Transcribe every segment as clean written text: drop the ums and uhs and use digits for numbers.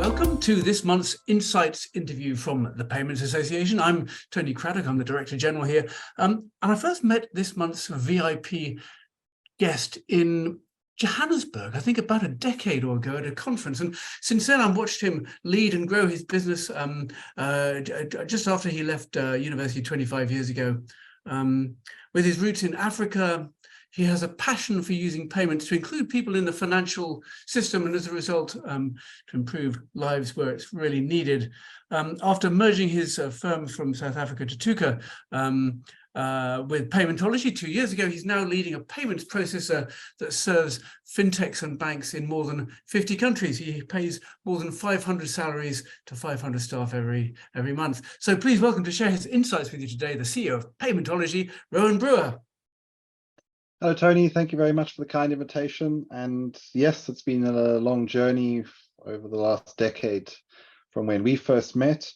Welcome to this month's Insights interview from the Payments Association. I'm Tony Craddock, I'm the Director General here. And I first met this month's VIP guest in Johannesburg, I think about a decade or ago at a conference. And since then, I've watched him lead and grow his business just after he left university 25 years ago. With his roots in Africa, he has a passion for using payments to include people in the financial system and as a result to improve lives where it's really needed. After merging his firm from South Africa to Tuka with Paymentology 2 years ago, he's now leading a payments processor that serves fintechs and banks in more than 50 countries. He pays more than 500 salaries to 500 staff every month. So please welcome to share his insights with you today, the CEO of Paymentology, Rowan Brewer. Hello, Tony. Thank you very much for the kind invitation. And yes, it's been a long journey over the last decade from when we first met.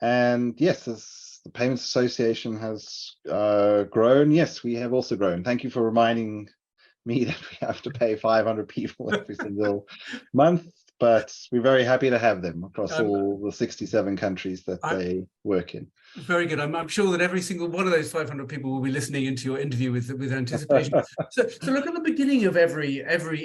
And yes, as the Payments Association has grown, yes, we have also grown. Thank you for reminding me that we have to pay 500 people every single month, but we're very happy to have them across all the 67 countries that they work in. Very good. I'm sure that every single one of those 500 people will be listening into your interview with anticipation. so look, at the beginning of every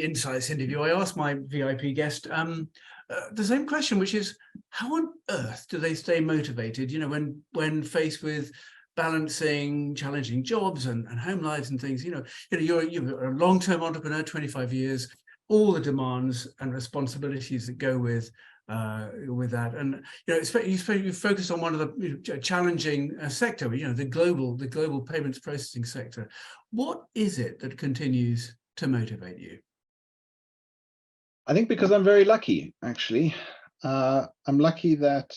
Insights interview, I ask my VIP guest the same question, which is, how on earth do they stay motivated, you know, when faced with balancing challenging jobs and home lives and things? You're a long-term entrepreneur, 25 years, all the demands and responsibilities that go with that, and you focus on one of the challenging sector, the global payments processing sector. What is it that continues to motivate you? I think because I'm very lucky, actually. I'm lucky that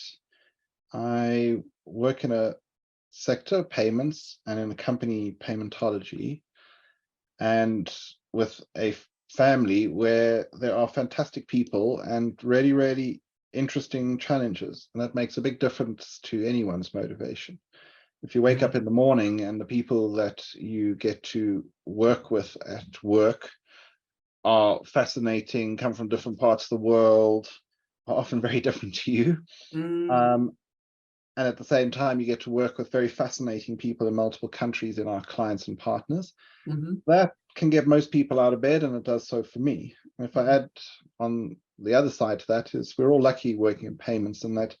I work in a sector, payments, and in a company, Paymentology, and with a family where there are fantastic people and really, really interesting challenges. And that makes a big difference to anyone's motivation. If you wake up in the morning and the people that you get to work with at work are fascinating, come from different parts of the world, are often very different to you. And at the same time, you get to work with very fascinating people in multiple countries in our clients and partners. That can get most people out of bed, and it does so for me. If I add on the other side to that, is we're all lucky working in payments, and that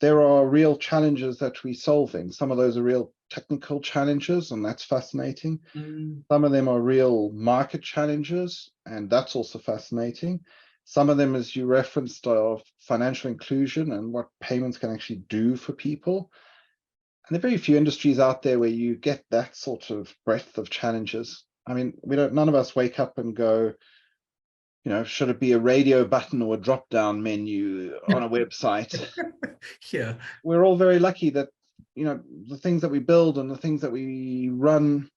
there are real challenges that we're solving. Some of those are real technical challenges, and that's fascinating. Some of them are real market challenges, and that's also fascinating. Some of them, as you referenced, are financial inclusion and what payments can actually do for people. And there are very few industries out there where you get that sort of breadth of challenges. I mean, none of us wake up and go, should it be a radio button or a drop-down menu on a website? Yeah. We're all very lucky that, the things that we build and the things that we run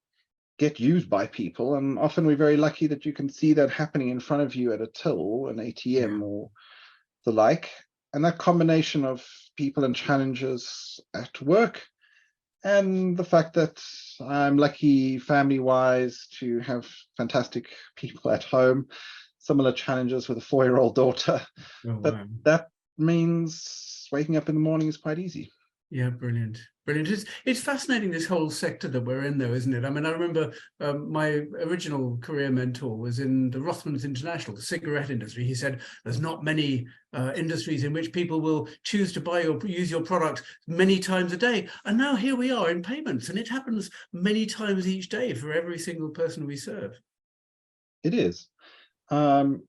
get used by people. And often we're very lucky that you can see that happening in front of you at a till, an ATM or the like. And that combination of people and challenges at work, and the fact that I'm lucky family-wise to have fantastic people at home, similar challenges with a 4-year-old daughter. But that means waking up in the morning is quite easy. Yeah, brilliant. Brilliant. It's fascinating, this whole sector that we're in, though, isn't it? I mean, I remember my original career mentor was in the Rothmans International, the cigarette industry. He said there's not many industries in which people will choose to buy or use your product many times a day. And now here we are in payments, and it happens many times each day for every single person we serve. It is. And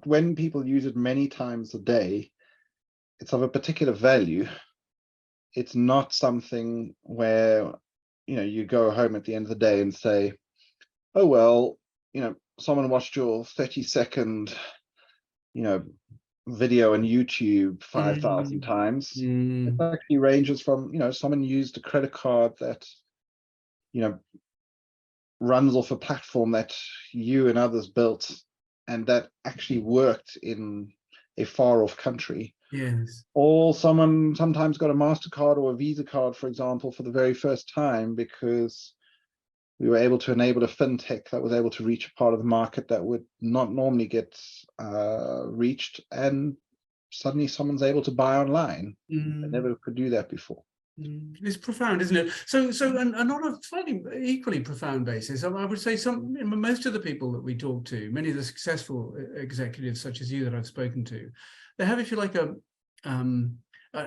when people use it many times a day, it's of a particular value. It's not something where, you go home at the end of the day and say, oh, well, someone watched your 30-second, video on YouTube 5,000 times. It actually ranges from, someone used a credit card that, runs off a platform that you and others built, and that actually worked in a far off country. Yes. Or someone sometimes got a MasterCard or a Visa card, for example, for the very first time because We were able to enable a fintech that was able to reach a part of the market that would not normally get reached, and suddenly someone's able to buy online. They never could do that before. It's profound, isn't it? So and on a slightly equally profound basis, I would say most of the people that we talk to, many of the successful executives such as you that I've spoken to, they have, if you like, a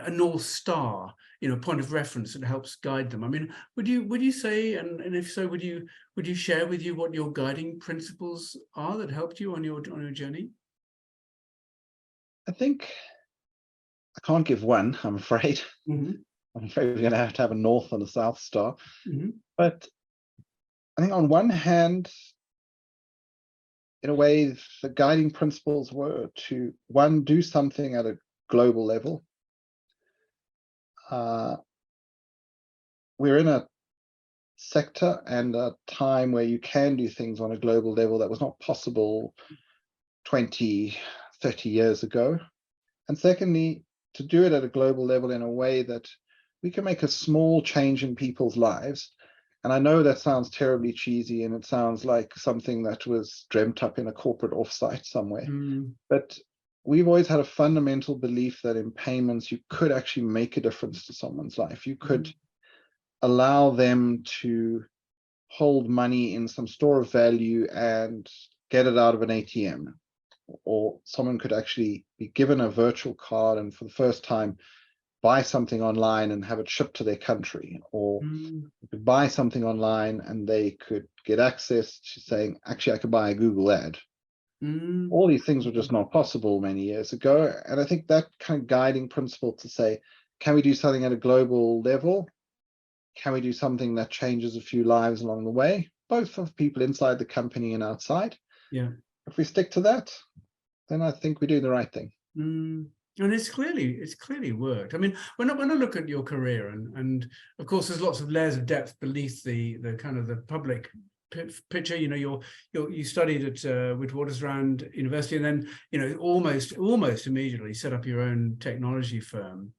North Star, point of reference that helps guide them. I mean, would you say, and if so, would you share with you what your guiding principles are that helped you on your journey? I think I can't give one, I'm afraid. I'm afraid we're going to have a North and a South Star. But I think on one hand, in a way, the guiding principles were to, one, do something at a global level. We're in a sector and a time where you can do things on a global level that was not possible 20, 30 years ago. And secondly, to do it at a global level in a way that we can make a small change in people's lives. And I know that sounds terribly cheesy, and it sounds like something that was dreamt up in a corporate offsite somewhere. But we've always had a fundamental belief that in payments, you could actually make a difference to someone's life. You could allow them to hold money in some store of value and get it out of an ATM. Or someone could actually be given a virtual card and for the first time buy something online and have it shipped to their country, or could buy something online and they could get access to saying, actually, I could buy a Google ad. All these things were just not possible many years ago. And I think that kind of guiding principle to say, can we do something at a global level? Can we do something that changes a few lives along the way, both of people inside the company and outside? If we stick to that, then I think we're doing the right thing. And it's clearly worked. I mean, when I look at your career, and of course there's lots of layers of depth beneath the kind of the public picture. You studied at Witwatersrand University, and then almost immediately set up your own technology firm.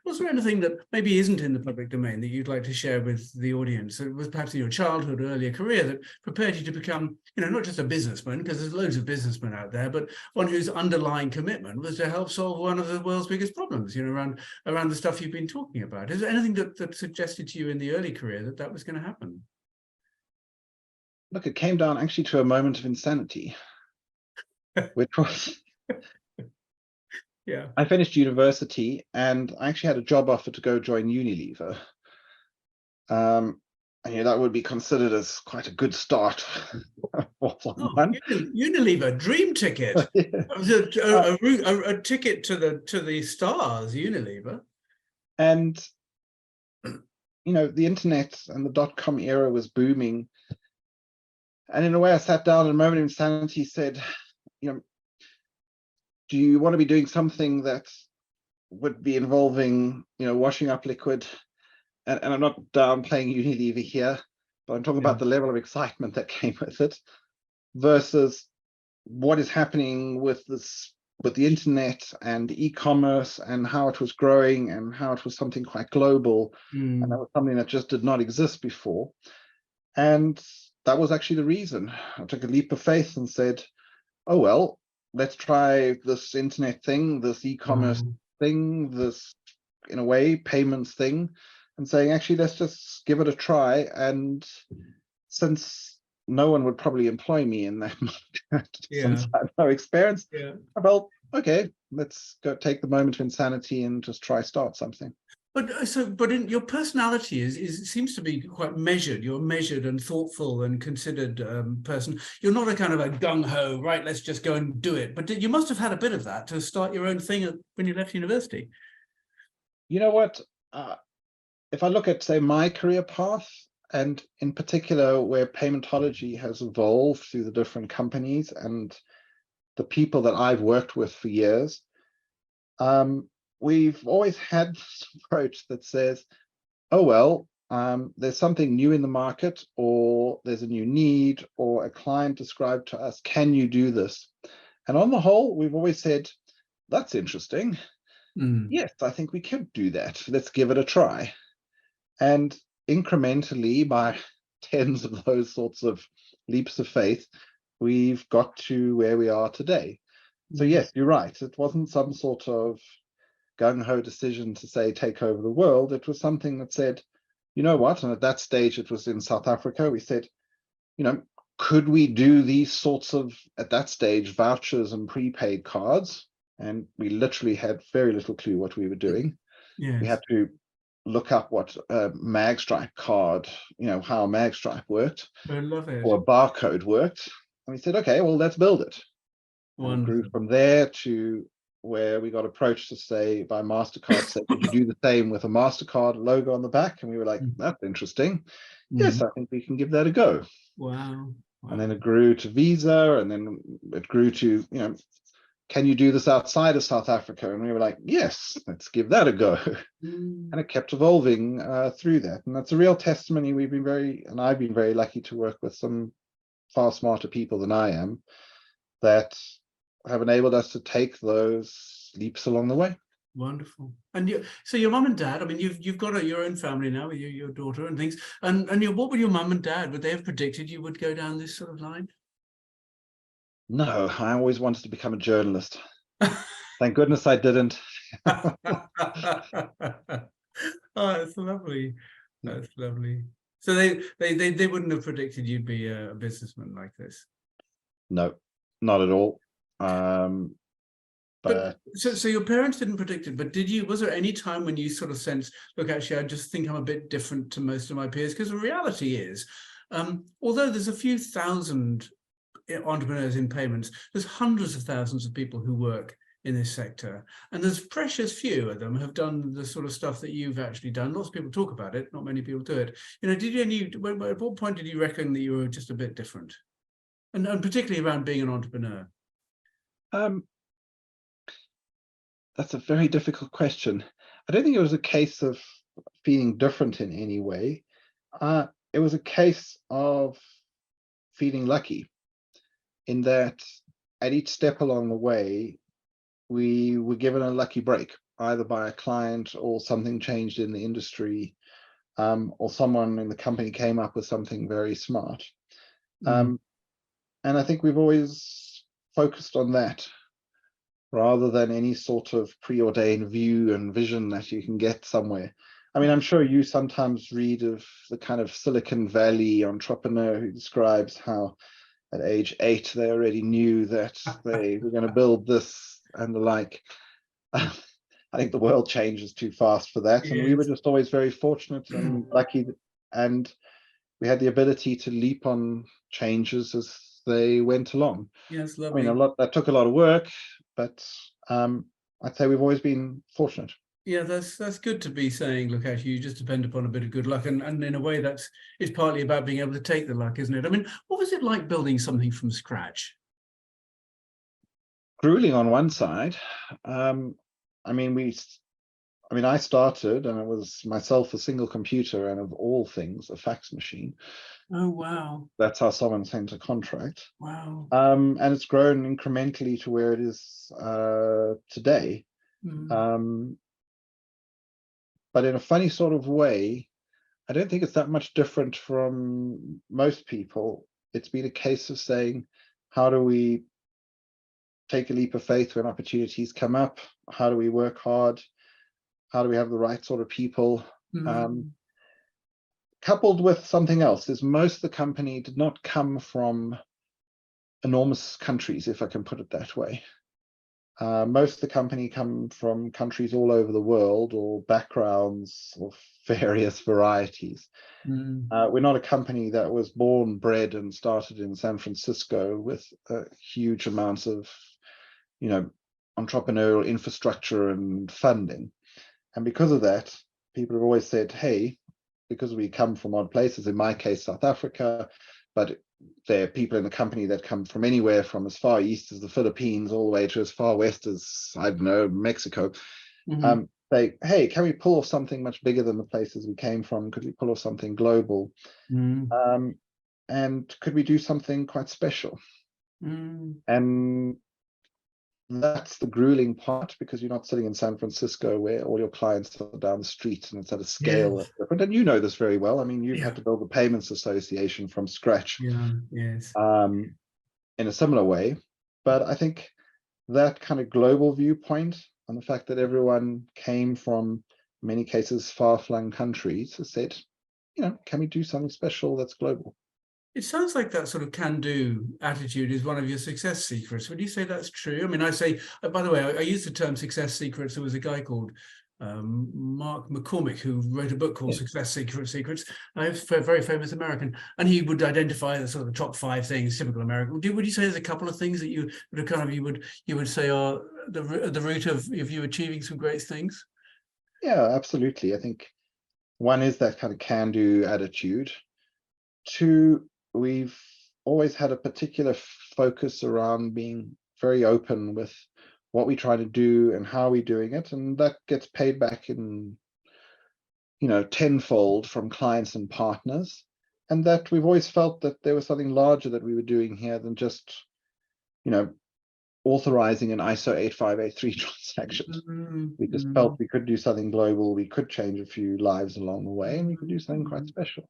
Was there anything that maybe isn't in the public domain that you'd like to share with the audience? It was perhaps in your childhood, earlier career that prepared you to become, not just a businessman, because there's loads of businessmen out there, but one whose underlying commitment was to help solve one of the world's biggest problems, around the stuff you've been talking about. Is there anything that suggested to you in the early career that was going to happen? Look, it came down actually to a moment of insanity, which was, I finished university and I actually had a job offer to go join Unilever. And that would be considered as quite a good start for someone. Unilever, dream ticket. A ticket to the stars, Unilever. And the internet and the dot-com era was booming. And in a way, I sat down in a moment of insanity, said, do you want to be doing something that would be involving, washing up liquid? And I'm not downplaying Unilever here, but I'm talking about the level of excitement that came with it versus what is happening with the internet and e-commerce and how it was growing and how it was something quite global. And that was something that just did not exist before. And that was actually the reason. I took a leap of faith and said, oh, well, let's try this internet thing, this e-commerce thing, this, in a way, payments thing, and saying, actually, let's just give it a try. And since no one would probably employ me in that market, since I have no experience, I felt, okay, let's go take the moment of insanity and just start something. But in your personality seems to be quite measured. You're a measured and thoughtful and considered person. You're not a kind of a gung-ho, right, let's just go and do it. But you must have had a bit of that to start your own thing when you left university. You know what? If I look at, say, my career path, and in particular where Paymentology has evolved through the different companies and the people that I've worked with for years, we've always had this approach that says, oh, well, there's something new in the market, or there's a new need, or a client described to us, can you do this? And on the whole, we've always said, that's interesting. Yes, I think we could do that. Let's give it a try. And incrementally, by tens of those sorts of leaps of faith, we've got to where we are today. So yes, you're right. It wasn't some sort of gung-ho decision to say take over the world. It was something that said, you know what? And at that stage, it was in South Africa. We said, you know, could we do these sorts of, at that stage, vouchers and prepaid cards? And we literally had very little clue what we were doing. Yes. We had to look up what a magstripe card, you know, how a magstripe worked, I love it. or a barcode worked. And we said, okay, well, let's build it. And grew from there to where we got approached to say by MasterCard, say, could you do the same with a MasterCard logo on the back? And we were like, that's interesting. Yes, I think we can give that a go. Wow. And then it grew to Visa, and then it grew to, you know, can you do this outside of South Africa? And we were like, yes, let's give that a go. And it kept evolving through that. And that's a real testimony. I've been very lucky to work with some far smarter people than I am that have enabled us to take those leaps along the way. Wonderful. And so your mum and dad, I mean, you've got your own family now with your daughter and things. And what would your mum and dad, would they have predicted you would go down this sort of line? No, I always wanted to become a journalist. Thank goodness I didn't. Oh, that's lovely. That's lovely. So they wouldn't have predicted you'd be a businessman like this. No, not at all. But so your parents didn't predict it, but was there any time when you sort of sensed, look, actually, I just think I'm a bit different to most of my peers? Because the reality is, although there's a few thousand entrepreneurs in payments, there's hundreds of thousands of people who work in this sector, and there's precious few of them have done the sort of stuff that you've actually done. Lots of people talk about it, not many people do it. You know, at what point did you reckon that you were just a bit different, and particularly around being an entrepreneur? That's a very difficult question. I don't think it was a case of feeling different in any way. It was a case of feeling lucky in that at each step along the way, we were given a lucky break, either by a client or something changed in the industry, or someone in the company came up with something very smart. And I think we've always focused on that, rather than any sort of preordained view and vision that you can get somewhere. I mean, I'm sure you sometimes read of the kind of Silicon Valley entrepreneur who describes how at age 8, they already knew that they were going to build this and the like. I think the world changes too fast for that. And we were just always very fortunate and lucky. And we had the ability to leap on changes as they went along. Yes, lovely. I mean, that took a lot of work, but I'd say we've always been fortunate. Yeah, that's good to be saying, look, actually, you just depend upon a bit of good luck. And in a way, it's partly about being able to take the luck, isn't it? I mean, what was it like building something from scratch? Grueling on one side. I mean, I started, and it was myself, a single computer, and of all things, a fax machine. Oh, wow. That's how someone sent a contract. Wow. And it's grown incrementally to where it is today. But in a funny sort of way, I don't think it's that much different from most people. It's been a case of saying, how do we take a leap of faith when opportunities come up? How do we work hard? How do we have the right sort of people? Coupled with something else is most of the company did not come from enormous countries, if I can put it that way. Most of the company come from countries all over the world, or backgrounds of various varieties. We're not a company that was born, bred, and started in San Francisco with huge amounts of, you know, entrepreneurial infrastructure and funding. And because of that, people have always said, hey, because we come from odd places, in my case, South Africa, but there are people in the company that come from anywhere from as far east as the Philippines all the way to as far west as, I don't know, Mexico. Say, hey, can we pull off something much bigger than the places we came from? Could we pull off something global? And could we do something quite special? And that's the grueling part, because you're not sitting in San Francisco where all your clients are down the street and it's at a scale Yes. that's different. And you know this very well. I mean, you've Yeah. had to build a payments association from scratch Yeah. Yes. in a similar way. But I think that kind of global viewpoint and the fact that everyone came from, in many cases, far-flung countries has said, can we do something special that's global? It sounds like that sort of can-do attitude is one of your success secrets. Would you say that's true? I mean, I say, by the way, I use the term success secrets. There was a guy called Mark McCormick who wrote a book called Success Secrets. He's a very famous American, and he would identify the sort of the top 5 things typical American. Would you say there's a couple of things that you would kind of you would say are the root of you achieving some great things? Yeah, absolutely. I think one is that kind of can-do attitude. 2, we've always had a particular focus around being very open with what we try to do and how we're doing it, and that gets paid back in tenfold from clients and partners, and that we've always felt that there was something larger that we were doing here than just authorizing an ISO 8583 transaction. We just felt we could do something global, we could change a few lives along the way, and we could do something quite special.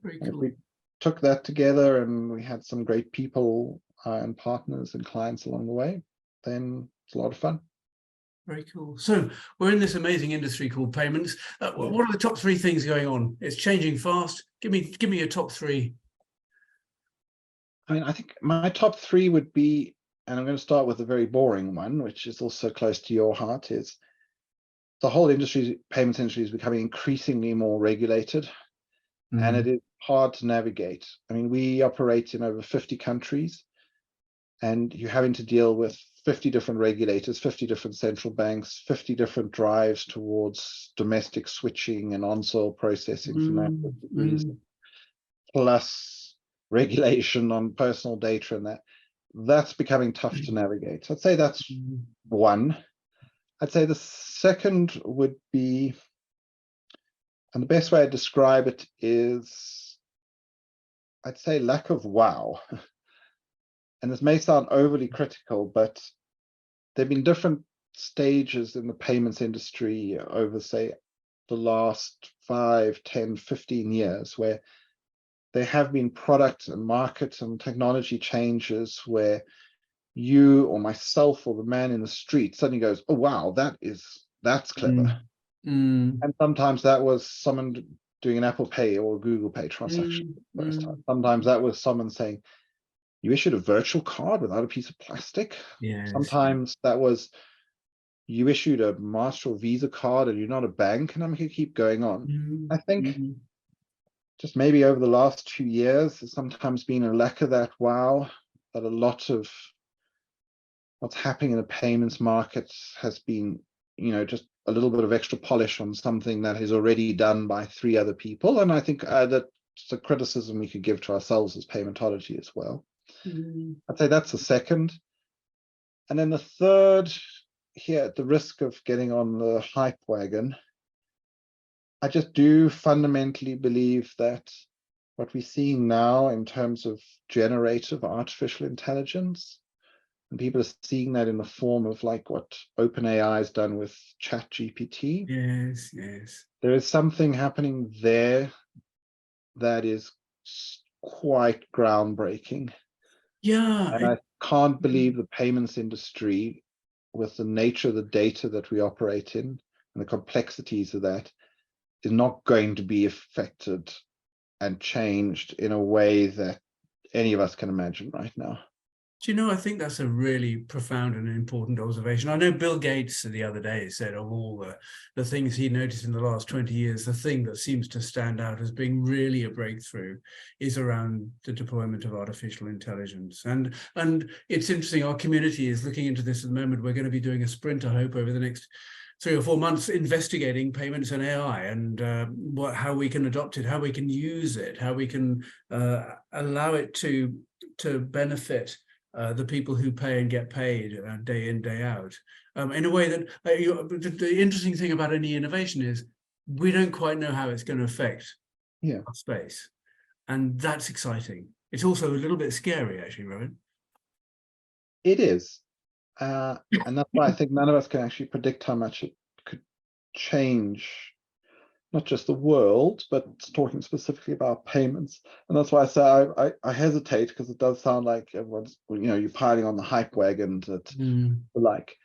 Very And if cool. we took that together and we had some great people and partners and clients along the way, then it's a lot of fun. Very cool. So we're in this amazing industry called payments. What are the top 3 things going on? It's changing fast. Give me your top 3. I mean, I think my top 3 would be, and I'm going to start with a very boring one, which is also close to your heart, is the whole industry, payments industry, is becoming increasingly more regulated, and it is hard to navigate. I mean, we operate in over 50 countries, and you're having to deal with 50 different regulators, 50 different central banks, 50 different drives towards domestic switching and on-soil processing for natural reasons, plus regulation on personal data, and that's becoming tough to navigate. So I'd say that's one. I'd say the second would be, and the best way I describe it is, I'd say lack of wow. And this may sound overly critical, but there have been different stages in the payments industry over, say, the last 5, 10, 15 years, where there have been product and market and technology changes where you or myself or the man in the street suddenly goes, oh, wow, that's clever. And sometimes that was someone doing an Apple Pay or a Google Pay transaction for the first time. Sometimes that was someone saying, you issued a virtual card without a piece of plastic. Yes. Sometimes that was, you issued a Master or Visa card and you're not a bank, and I'm going to keep going on. I think just maybe over the last 2 years, there's sometimes been a lack of that wow, that a lot of what's happening in the payments market has been, just a little bit of extra polish on something that is already done by 3 other people. And I think that's a criticism we could give to ourselves as Paymentology as well. I'd say that's the second. And then the third, here, at the risk of getting on the hype wagon, I just do fundamentally believe that what we're seeing now in terms of generative artificial intelligence, and people are seeing that in the form of like what OpenAI has done with ChatGPT. Yes, yes. There is something happening there that is quite groundbreaking. Yeah. And I can't believe the payments industry, with the nature of the data that we operate in and the complexities of that, is not going to be affected and changed in a way that any of us can imagine right now. Do you know, I think that's a really profound and important observation. I know Bill Gates the other day said of all the things he noticed in the last 20 years, the thing that seems to stand out as being really a breakthrough is around the deployment of artificial intelligence. And it's interesting, our community is looking into this at the moment. We're going to be doing a sprint, I hope, over the next 3 or 4 months, investigating payments and AI and how we can adopt it, how we can use it, how we can allow it to benefit the people who pay and get paid day in, day out, in a way that the interesting thing about any innovation is we don't quite know how it's going to affect our space. And that's exciting. It's also a little bit scary, actually, Rowan. It is. And that's why I think none of us can actually predict how much it could change, not just the world, but talking specifically about payments. And that's why I say I hesitate, because it does sound like everyone's, you're piling on the hype wagon that the like.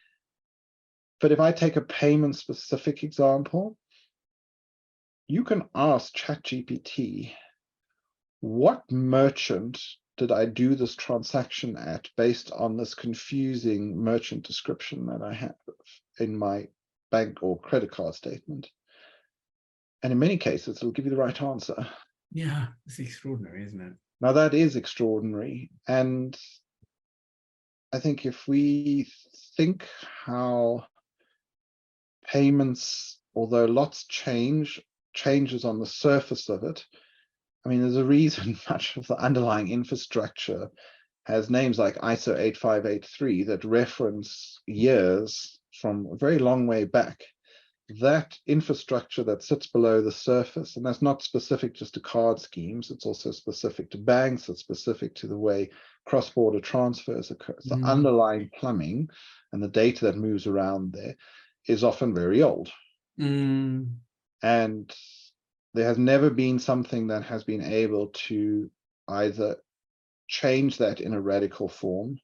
But if I take a payment specific example, you can ask ChatGPT, what merchant did I do this transaction at based on this confusing merchant description that I have in my bank or credit card statement? And in many cases, it'll give you the right answer. Yeah, it's extraordinary, isn't it? Now, that is extraordinary. And I think if we think how payments, although lots changes on the surface of it, I mean, there's a reason much of the underlying infrastructure has names like ISO 8583 that reference years from a very long way back. That infrastructure that sits below the surface, and that's not specific just to card schemes, it's also specific to banks, it's specific to the way cross-border transfers occur. The underlying plumbing and the data that moves around there is often very old. And there has never been something that has been able to either change that in a radical form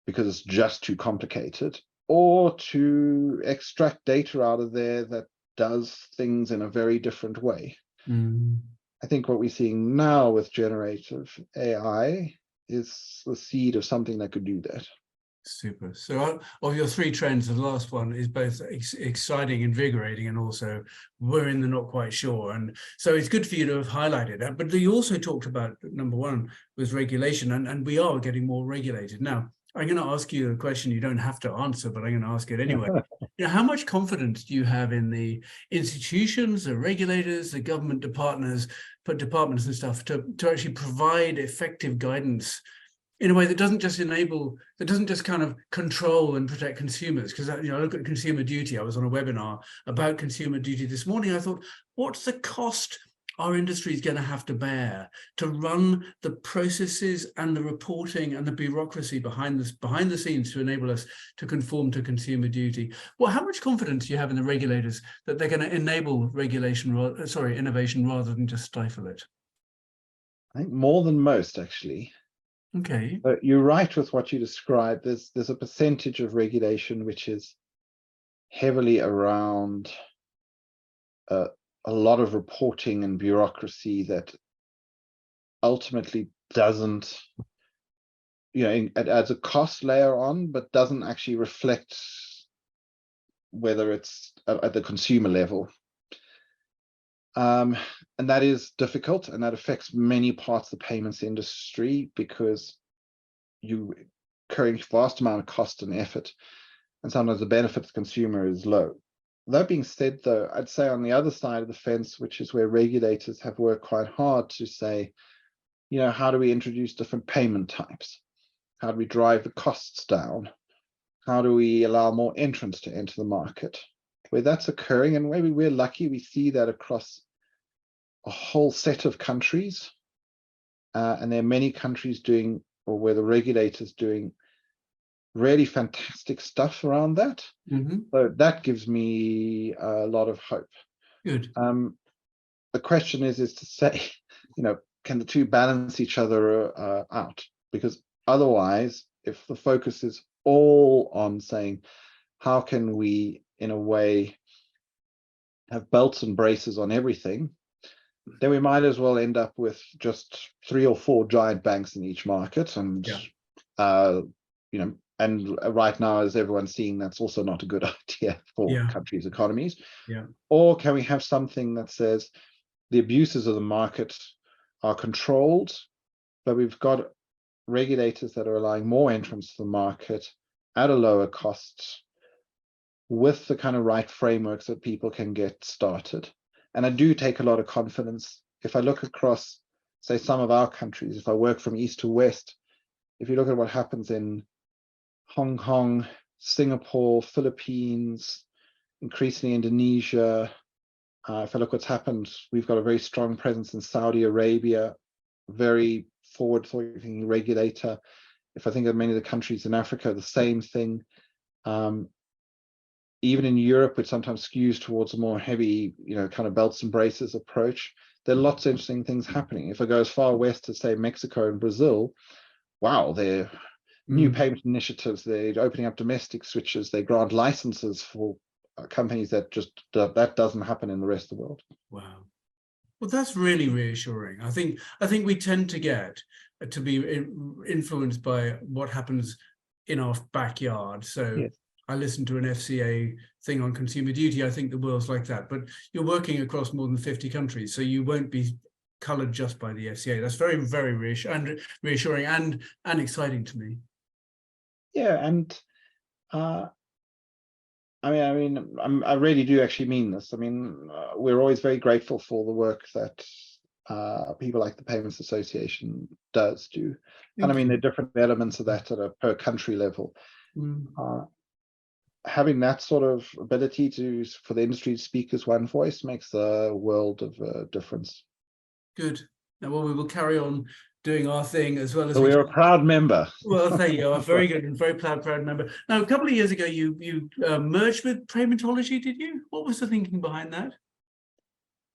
because it's just too complicated, or to extract data out of there that does things in a very different way. I think what we're seeing now with generative AI is the seed of something that could do that. Super. So of your three trends, the last one is both exciting, invigorating, and also we're in the not quite sure. And so it's good for you to have highlighted that. But you also talked about number one was regulation, and we are getting more regulated. Now, I'm going to ask you a question you don't have to answer, but I'm going to ask it anyway. How much confidence do you have in the institutions, the regulators, the government departments and stuff to actually provide effective guidance in a way that doesn't just kind of control and protect consumers? Because I look at consumer duty. I was on a webinar about consumer duty this morning. I thought, what's the cost our industry is going to have to bear to run the processes and the reporting and the bureaucracy behind the scenes to enable us to conform to consumer duty? Well, how much confidence do you have in the regulators that they're going to enable innovation rather than just stifle it? I think more than most, actually. Okay. You're right with what you described. There's a percentage of regulation which is heavily around a lot of reporting and bureaucracy that ultimately doesn't, it adds a cost layer on, but doesn't actually reflect whether it's at the consumer level. And that is difficult, and that affects many parts of the payments industry because you incurring vast amount of cost and effort, and sometimes the benefit to the consumer is low. That being said, though, I'd say on the other side of the fence, which is where regulators have worked quite hard to say, how do we introduce different payment types? How do we drive the costs down? How do we allow more entrants to enter the market? Where that's occurring, and maybe we're lucky, we see that across a whole set of countries. And there are many countries doing, or where the regulators doing really fantastic stuff around that. So that gives me a lot of hope. Good. The question is to say, can the two balance each other out? Because otherwise, if the focus is all on saying, how can we, in a way, have belts and braces on everything, then we might as well end up with just 3 or 4 giant banks in each market. And, and right now, as everyone's seeing, that's also not a good idea for countries' economies. Or can we have something that says the abuses of the market are controlled, but we've got regulators that are allowing more entrants to the market at a lower cost with the kind of right frameworks that people can get started. And I do take a lot of confidence. If I look across, say, some of our countries, if I work from east to west, if you look at what happens in Hong Kong, Singapore, Philippines, increasingly Indonesia, if I look what's happened, we've got a very strong presence in Saudi Arabia, very forward-thinking regulator. if I think of many of the countries in Africa, the same thing. Even in Europe, which sometimes skews towards a more heavy, kind of belts and braces approach, there are lots of interesting things happening. If I go as far west as, say, Mexico and Brazil, wow, they're new payment initiatives, they're opening up domestic switches, they grant licenses for companies that that doesn't happen in the rest of the world. Wow. Well, that's really reassuring. I think we tend to get to be influenced by what happens in our backyard. So Yes. I listened to an FCA thing on consumer duty. I think the world's like that, but you're working across more than 50 countries, so you won't be colored just by the FCA. That's very, very reassuring and exciting to me. Yeah, and I really do actually mean this. We're always very grateful for the work that people like the Payments Association do. And there are different elements of that at a per country level. Having that sort of ability for the industry to speak as one voice makes a world of difference. Good. Now, well, we will carry on doing our thing as well as we're a proud member. Well, there you are. Very good and very proud member. Now, a couple of years ago, you merged with Paymentology, did you? What was the thinking behind that?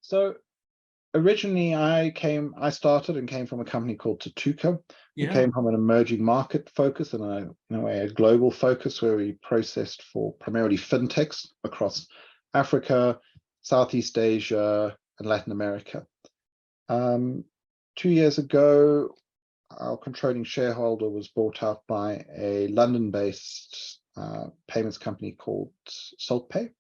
So originally, I started and came from a company called Tatuka. We came from an emerging market focus and a global focus where we processed for primarily fintechs across Africa, Southeast Asia, and Latin America. 2 years ago, our controlling shareholder was bought out by a London-based payments company called SaltPay.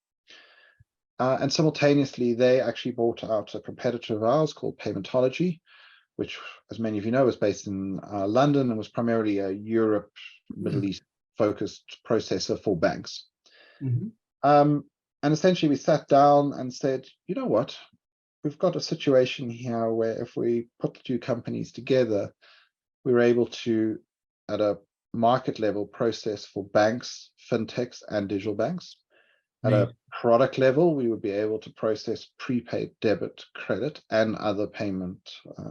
And simultaneously, they actually bought out a competitor of ours called Paymentology, which, as many of you know, was based in London and was primarily a Europe, Middle East focused processor for banks. And essentially, we sat down and said, you know what? We've got a situation here where if we put the two companies together, we're able to, at a market level, process for banks, fintechs, and digital banks. At a product level, we would be able to process prepaid debit, credit, and other payment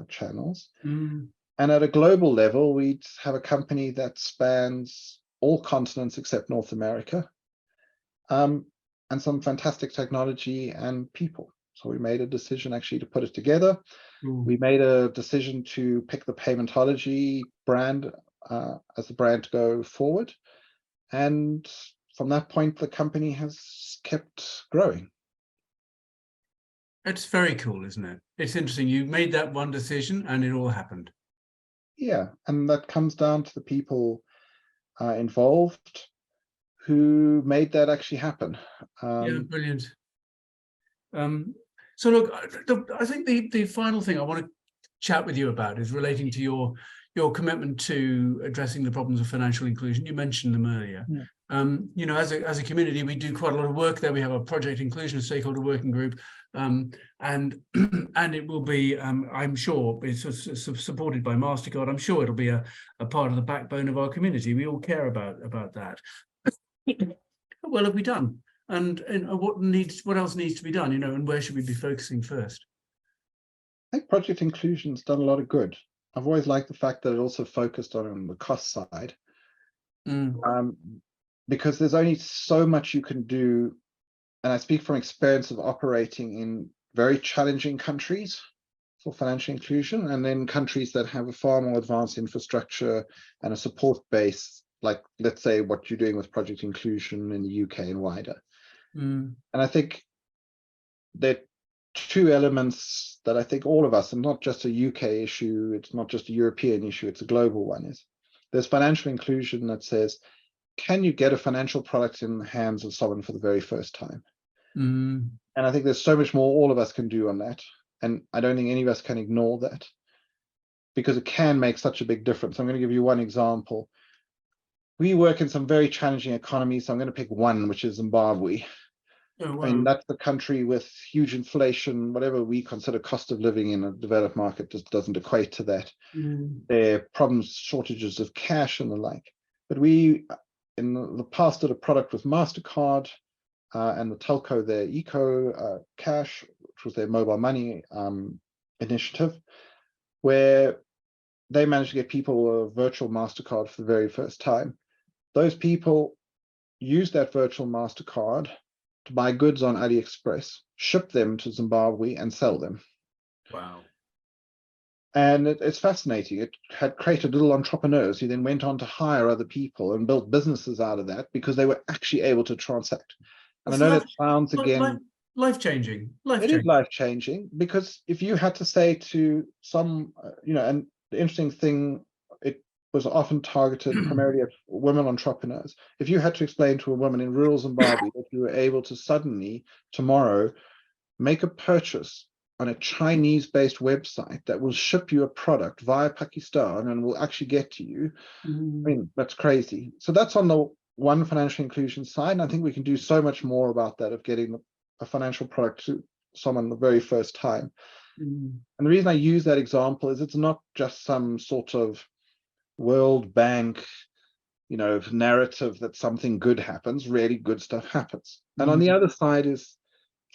channels. And at a global level, we'd have a company that spans all continents except North America, and some fantastic technology and people. So we made a decision actually to put it together. We made a decision to pick the Paymentology brand as the brand to go forward. And from that point, the company has kept growing. It's very cool, isn't it? It's interesting. You made that one decision and it all happened. Yeah, and that comes down to the people involved who made that actually happen. Yeah, brilliant. So look, I think the final thing I want to chat with you about is relating to your commitment to addressing the problems of financial inclusion. You mentioned them earlier. As a community, we do quite a lot of work there. We have a project inclusion stakeholder working group, and it will be, I'm sure, it's supported by MasterCard. I'm sure it'll be a part of the backbone of our community. We all care about that. What well have we done? And what else needs to be done, and where should we be focusing first? I think project inclusion's done a lot of good. I've always liked the fact that it also focused on the cost side, because there's only so much you can do. And I speak from experience of operating in very challenging countries for financial inclusion, and then countries that have a far more advanced infrastructure and a support base, like, let's say, what you're doing with project inclusion in the UK and wider. And I think there are two elements that I think all of us, and not just a UK issue, it's not just a European issue, it's a global one, is there's financial inclusion that says, can you get a financial product in the hands of someone for the very first time? And I think there's so much more all of us can do on that. And I don't think any of us can ignore that, because it can make such a big difference. I'm going to give you one example. We work in some very challenging economies. So I'm going to pick one, which is Zimbabwe. Oh, wow. I mean, that's the country with huge inflation. Whatever we consider cost of living in a developed market just doesn't equate to that. There are problems, shortages of cash and the like. But we, in the past, did a product with MasterCard and the telco, their Eco Cash, which was their mobile money initiative, where they managed to get people a virtual MasterCard for the very first time. Those people use that virtual MasterCard to buy goods on AliExpress, ship them to Zimbabwe and sell them. Wow. And it's fascinating. It had created little entrepreneurs who then went on to hire other people and built businesses out of that because they were actually able to transact. And I know that sounds again life-changing. It is life-changing, because if you had to say to some, and the interesting thing, it was often targeted primarily at women entrepreneurs. If you had to explain to a woman in rural Zimbabwe that you were able to suddenly, tomorrow, make a purchase on a Chinese-based website that will ship you a product via Pakistan and will actually get to you, I mean, that's crazy. So that's on the one financial inclusion side. And I think we can do so much more about that, of getting a financial product to someone the very first time. And the reason I use that example is it's not just some sort of World Bank, narrative that something good happens. Really good stuff happens. And on the other side is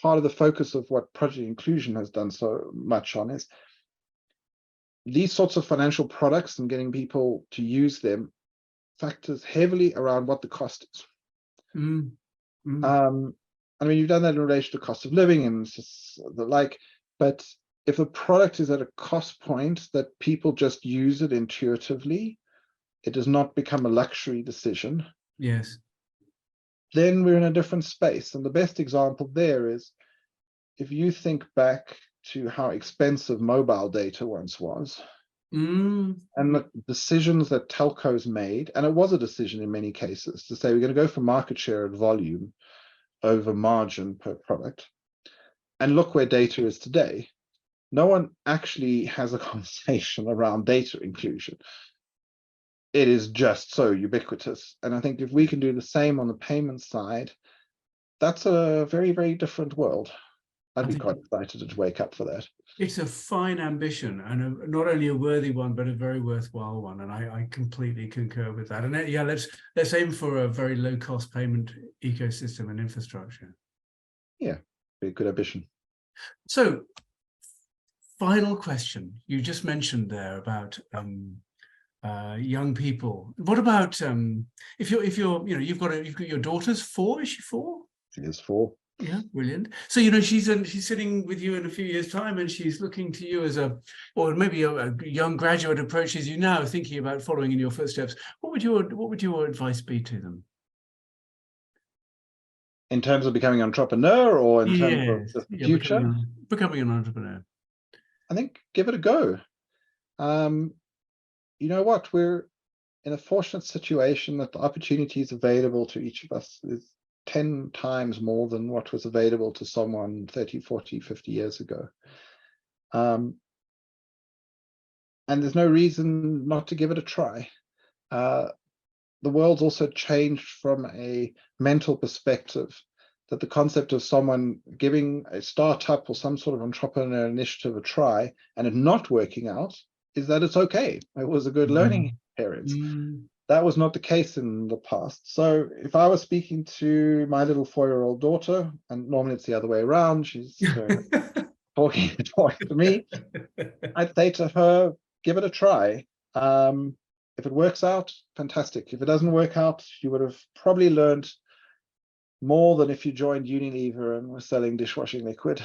part of the focus of what Project Inclusion has done so much on, is these sorts of financial products and getting people to use them factors heavily around what the cost is. I mean, you've done that in relation to cost of living and the like, but if a product is at a cost point that people just use it intuitively, it does not become a luxury decision. Yes. Then we're in a different space. And the best example there is, if you think back to how expensive mobile data once was, and the decisions that telcos made, and it was a decision in many cases to say, we're going to go for market share and volume over margin per product. And look where data is today. No one actually has a conversation around data inclusion. It is just so ubiquitous. And I think if we can do the same on the payment side, that's a very, very different world. I'd be quite excited to wake up for that. It's a fine ambition, and not only a worthy one, but a very worthwhile one. And I completely concur with that. And yeah, let's aim for a very low cost payment ecosystem and infrastructure. Yeah, be a good ambition. So, final question. You just mentioned there about young people. What about if you're you've got your daughter's 4? Is she 4? She is 4. Yeah, brilliant. So she's sitting with you in a few years' time, and she's looking to you as or maybe a young graduate approaches you now, thinking about following in your footsteps. What would your advice be to them? In terms of becoming an entrepreneur, or in terms of the future? Becoming an entrepreneur. I think give it a go. You know what? We're in a fortunate situation that the opportunities available to each of us is 10 times more than what was available to someone 30, 40, 50 years ago. And there's no reason not to give it a try. The world's also changed from a mental perspective, that the concept of someone giving a startup or some sort of entrepreneur initiative a try and it not working out is that it's okay. It was a good learning experience. That was not the case in the past. So if I was speaking to my little 4-year-old daughter, and normally it's the other way around, she's talking to me, I'd say to her, give it a try. If it works out, fantastic. If it doesn't work out, you would have probably learned more than if you joined Unilever and were selling dishwashing liquid.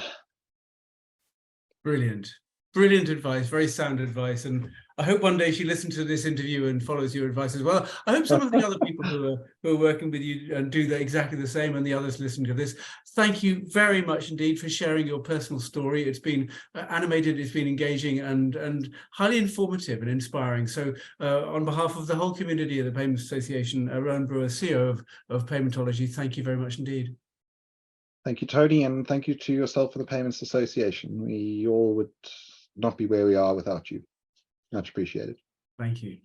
Brilliant. Brilliant advice, very sound advice. And I hope one day she listens to this interview and follows your advice as well. I hope some of the other people who are working with you and do that exactly the same, and the others listen to this. Thank you very much indeed for sharing your personal story. It's been animated, it's been engaging, and highly informative and inspiring. So on behalf of the whole community of the Payments Association, Rowan Brewer, CEO of Paymentology, thank you very much indeed. Thank you, Tony, and thank you to yourself for the Payments Association. We all would not be where we are without you. Much appreciated. Thank you.